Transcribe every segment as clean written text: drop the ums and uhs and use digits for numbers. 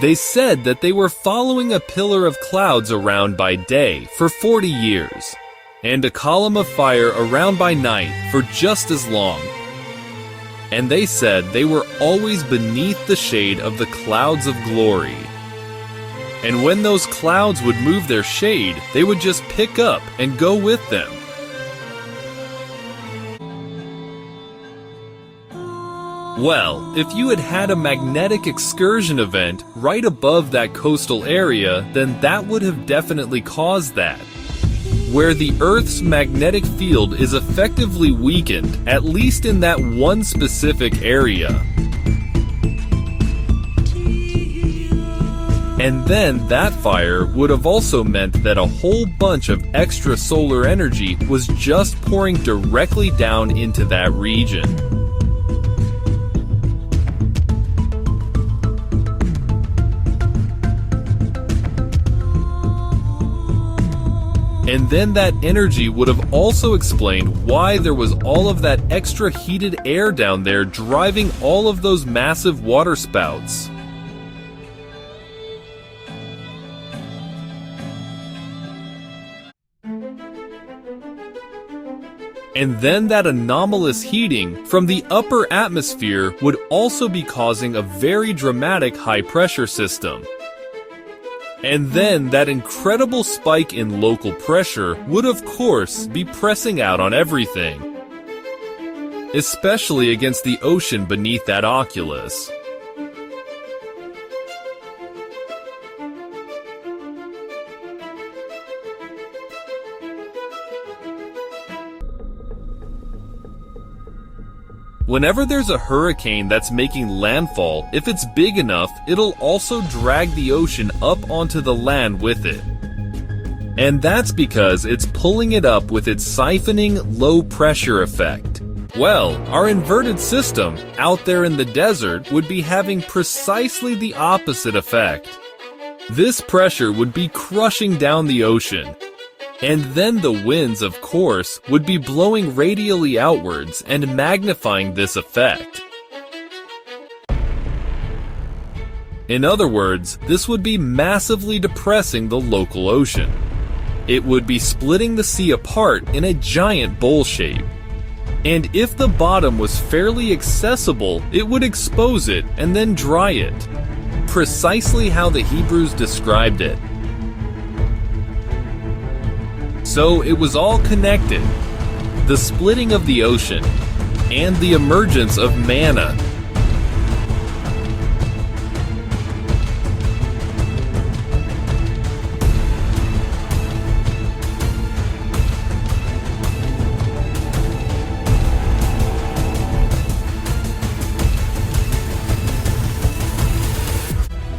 They said that they were following a pillar of clouds around by day for 40 years, and a column of fire around by night for just as long. And they said they were always beneath the shade of the clouds of glory. And when those clouds would move their shade, they would just pick up and go with them. Well, if you had had a magnetic excursion event right above that coastal area, then that would have definitely caused that. Where the Earth's magnetic field is effectively weakened, at least in that one specific area. And then that fire would have also meant that a whole bunch of extra solar energy was just pouring directly down into that region. And then that energy would have also explained why there was all of that extra heated air down there driving all of those massive water spouts. And then that anomalous heating from the upper atmosphere would also be causing a very dramatic high-pressure system. And then that incredible spike in local pressure would of course be pressing out on everything, especially against the ocean beneath that oculus. Whenever there's a hurricane that's making landfall, if it's big enough, it'll also drag the ocean up onto the land with it. And that's because it's pulling it up with its siphoning low pressure effect. Well, our inverted system out there in the desert would be having precisely the opposite effect. This pressure would be crushing down the ocean. And then the winds, of course, would be blowing radially outwards and magnifying this effect. In other words, this would be massively depressing the local ocean. It would be splitting the sea apart in a giant bowl shape. And if the bottom was fairly accessible, it would expose it and then dry it. Precisely how the Hebrews described it. So it was all connected. The splitting of the ocean and the emergence of manna.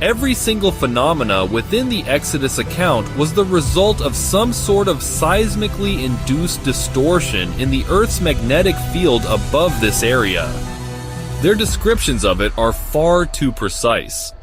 Every single phenomena within the Exodus account was the result of some sort of seismically induced distortion in the Earth's magnetic field above this area. Their descriptions of it are far too precise.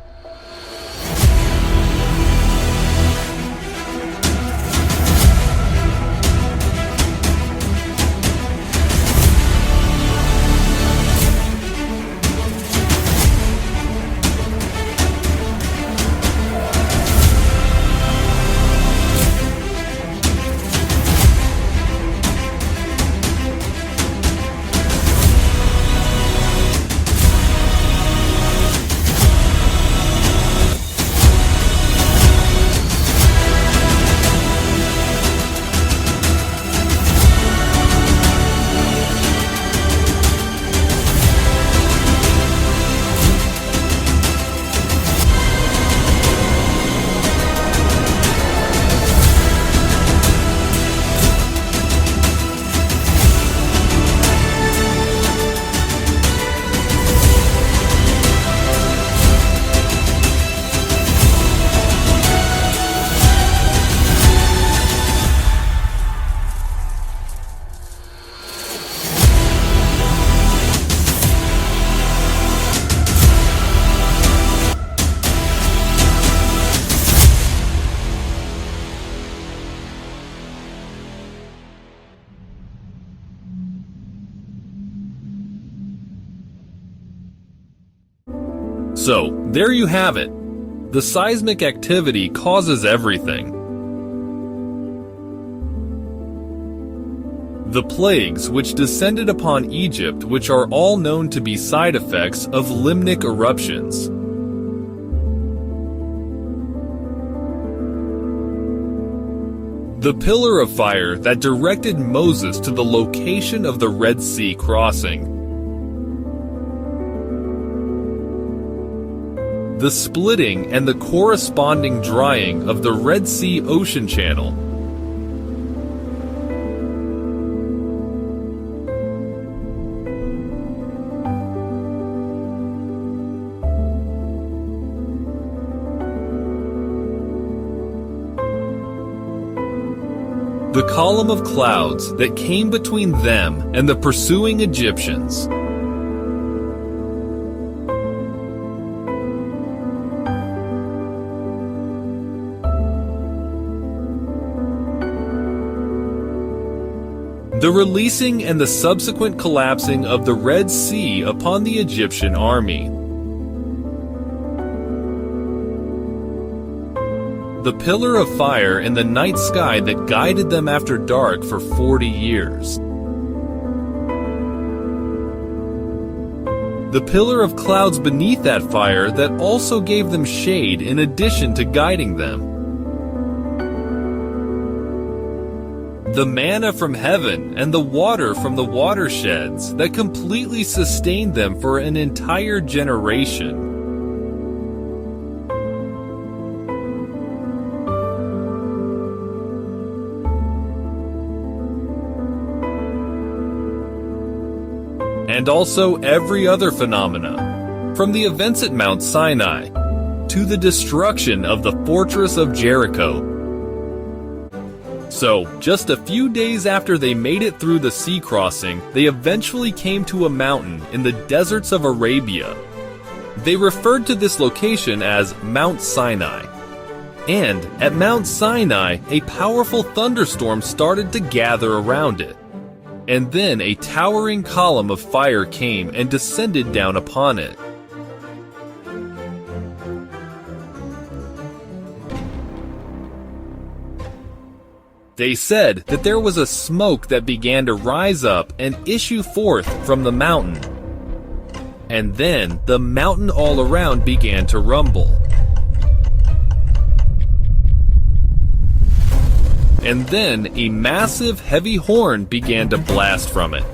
So, there you have it. The seismic activity causes everything. The plagues which descended upon Egypt, which are all known to be side effects of limnic eruptions. The pillar of fire that directed Moses to the location of the Red Sea crossing. The splitting and the corresponding drying of the Red Sea ocean channel. The column of clouds that came between them and the pursuing Egyptians. The releasing and the subsequent collapsing of the Red Sea upon the Egyptian army. The pillar of fire in the night sky that guided them after dark for 40 years. The pillar of clouds beneath that fire that also gave them shade in addition to guiding them. The manna from heaven and the water from the watersheds that completely sustained them for an entire generation. And also every other phenomena, from the events at Mount Sinai to the destruction of the fortress of Jericho. So, just a few days after they made it through the sea crossing, they eventually came to a mountain in the deserts of Arabia. They referred to this location as Mount Sinai. And at Mount Sinai, a powerful thunderstorm started to gather around it. And then a towering column of fire came and descended down upon it. They said that there was a smoke that began to rise up and issue forth from the mountain. And then the mountain all around began to rumble. And then a massive heavy horn began to blast from it.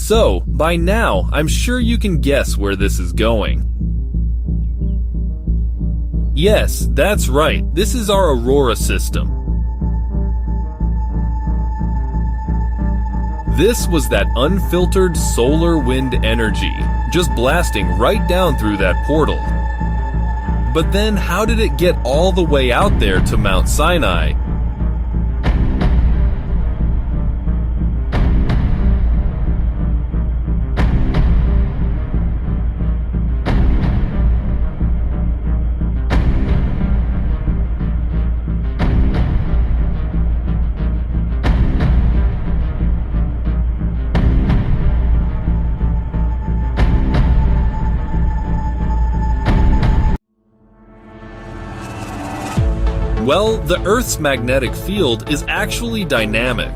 So, by now, I'm sure you can guess where this is going. Yes, that's right, this is our Aurora system. This was that unfiltered solar wind energy, just blasting right down through that portal. But then how did it get all the way out there to Mount Sinai? Well, the Earth's magnetic field is actually dynamic.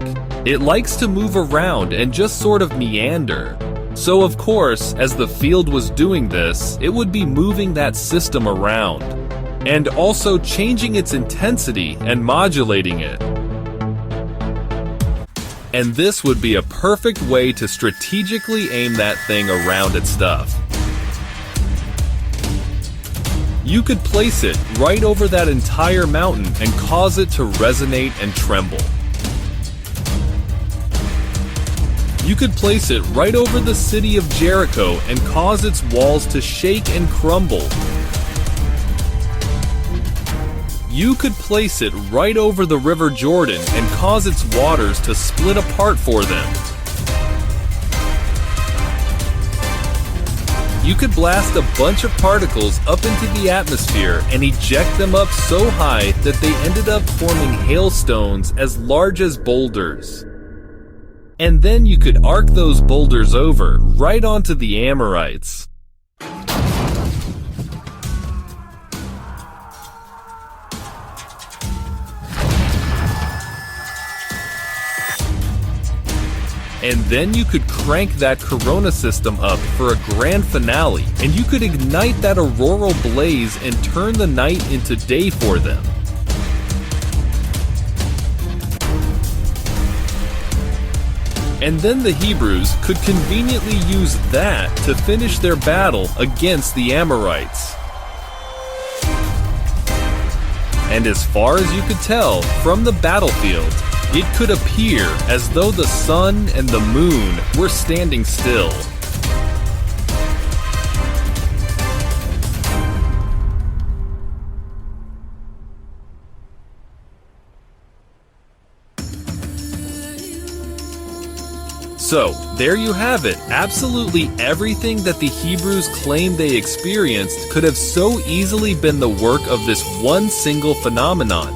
It likes to move around and just sort of meander. So of course, as the field was doing this, it would be moving that system around, and also changing its intensity and modulating it. And this would be a perfect way to strategically aim that thing around at stuff. You could place it right over that entire mountain and cause it to resonate and tremble. You could place it right over the city of Jericho and cause its walls to shake and crumble. You could place it right over the River Jordan and cause its waters to split apart for them. you could blast a bunch of particles up into the atmosphere and eject them up so high that they ended up forming hailstones as large as boulders. And then you could arc those boulders over right onto the Amorites. And then you could crank that corona system up for a grand finale, and you could ignite that auroral blaze and turn the night into day for them. And then the Hebrews could conveniently use that to finish their battle against the Amorites. And as far as you could tell from the battlefield, it could appear as though the sun and the moon were standing still. So, there you have it. Absolutely everything that the Hebrews claimed they experienced could have so easily been the work of this one single phenomenon.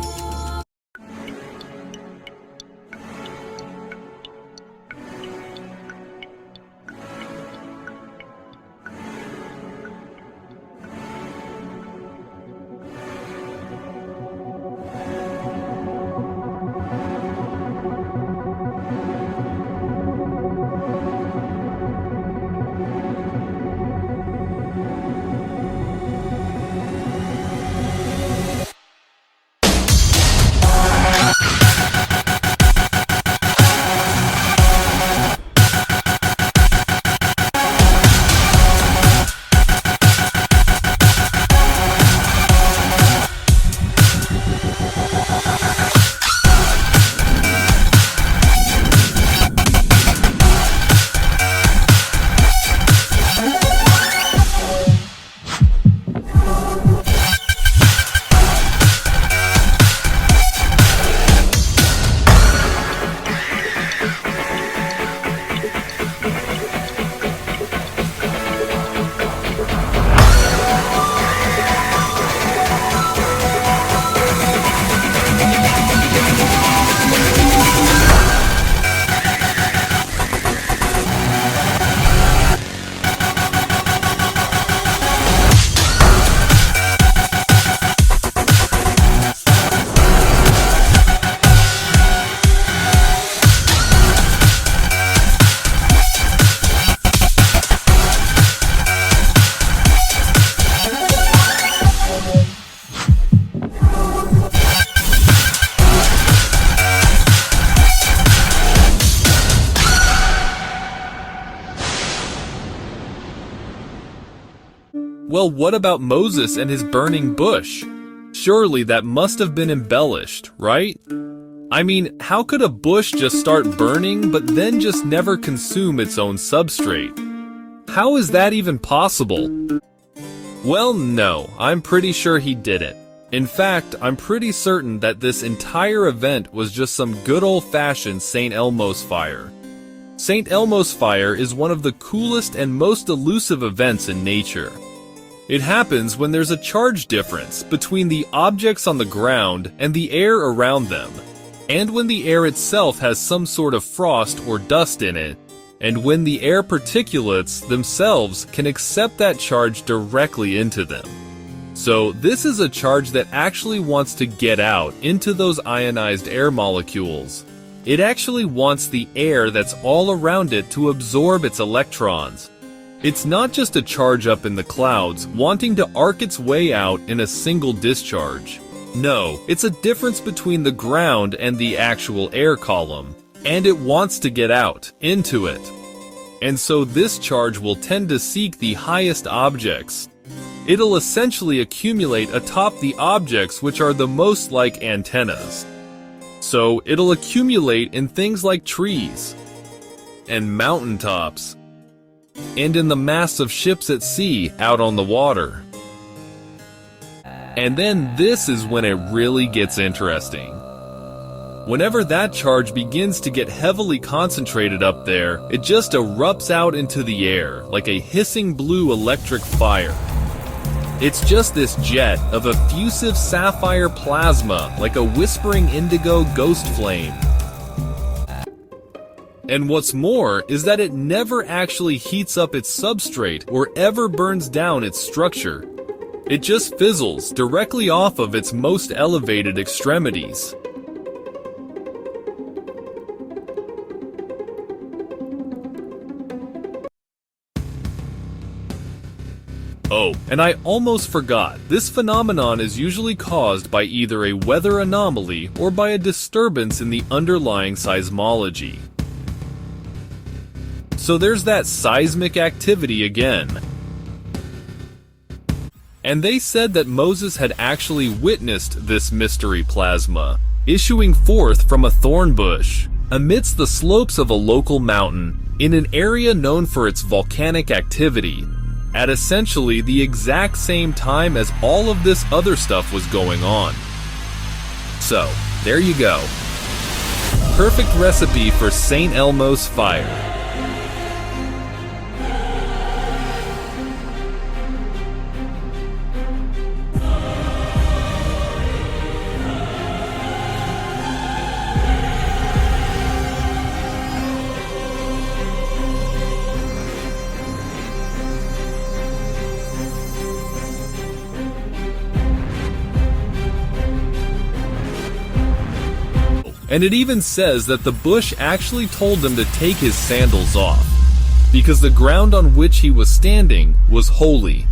Well, what about Moses and his burning bush? Surely that must have been embellished, right? I mean, how could a bush just start burning but then just never consume its own substrate? How is that even possible? Well, no, I'm pretty sure he did it. In fact, I'm pretty certain that this entire event was just some good old-fashioned St. Elmo's fire. St. Elmo's fire is one of the coolest and most elusive events in nature. It happens when there's a charge difference between the objects on the ground and the air around them, and when the air itself has some sort of frost or dust in it, and when the air particulates themselves can accept that charge directly into them. So this is a charge that actually wants to get out into those ionized air molecules. It actually wants the air that's all around it to absorb its electrons. It's not just a charge up in the clouds wanting to arc its way out in a single discharge. No, it's a difference between the ground and the actual air column, and it wants to get out, into it. And so this charge will tend to seek the highest objects. It'll essentially accumulate atop the objects which are the most like antennas. So it'll accumulate in things like trees, and mountaintops, and in the masts of ships at sea out on the water. And then this is when it really gets interesting. Whenever that charge begins to get heavily concentrated up there, it just erupts out into the air like a hissing blue electric fire. It's just this jet of effusive sapphire plasma like a whispering indigo ghost flame. And what's more is that it never actually heats up its substrate or ever burns down its structure. It just fizzles directly off of its most elevated extremities. Oh, and I almost forgot, this phenomenon is usually caused by either a weather anomaly or by a disturbance in the underlying seismology. So there's that seismic activity again. And they said that Moses had actually witnessed this mystery plasma, issuing forth from a thorn bush, amidst the slopes of a local mountain, in an area known for its volcanic activity, at essentially the exact same time as all of this other stuff was going on. So, there you go. Perfect recipe for St. Elmo's fire. And it even says that the bush actually told him to take his sandals off, because the ground on which he was standing was holy.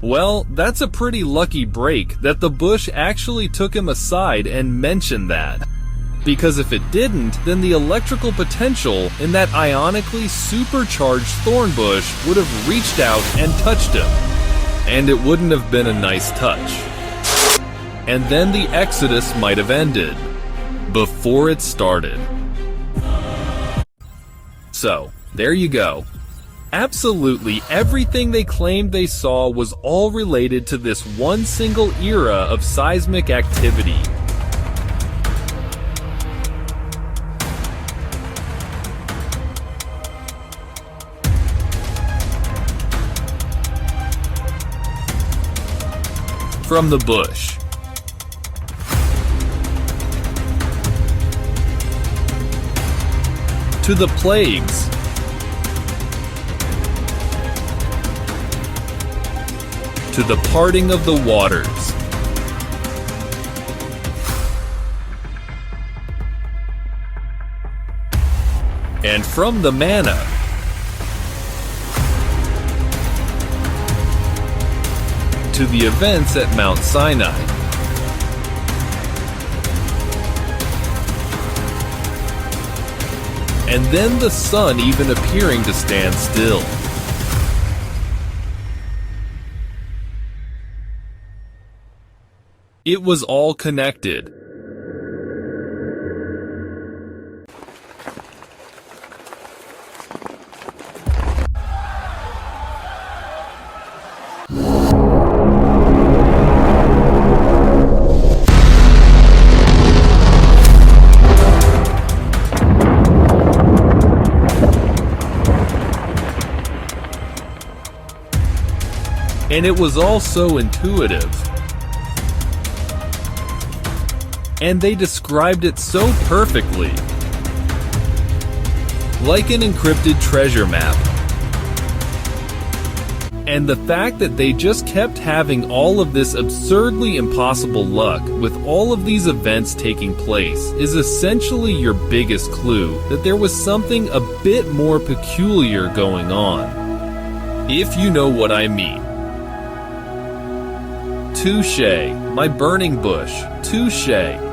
Well, that's a pretty lucky break that the bush actually took him aside and mentioned that. Because if it didn't, then the electrical potential in that ionically supercharged thorn bush would have reached out and touched him. And it wouldn't have been a nice touch. And then the Exodus might have ended. Before it started. So, there you go. Absolutely everything they claimed they saw was all related to this one single era of seismic activity. From the bush. To the plagues, to the parting of the waters, and from the manna, to the events at Mount Sinai. And then the sun even appearing to stand still. It was all connected. And it was all so intuitive. And they described it so perfectly. Like an encrypted treasure map. And the fact that they just kept having all of this absurdly impossible luck with all of these events taking place is essentially your biggest clue that there was something a bit more peculiar going on. If you know what I mean. Touché, my burning bush, touché.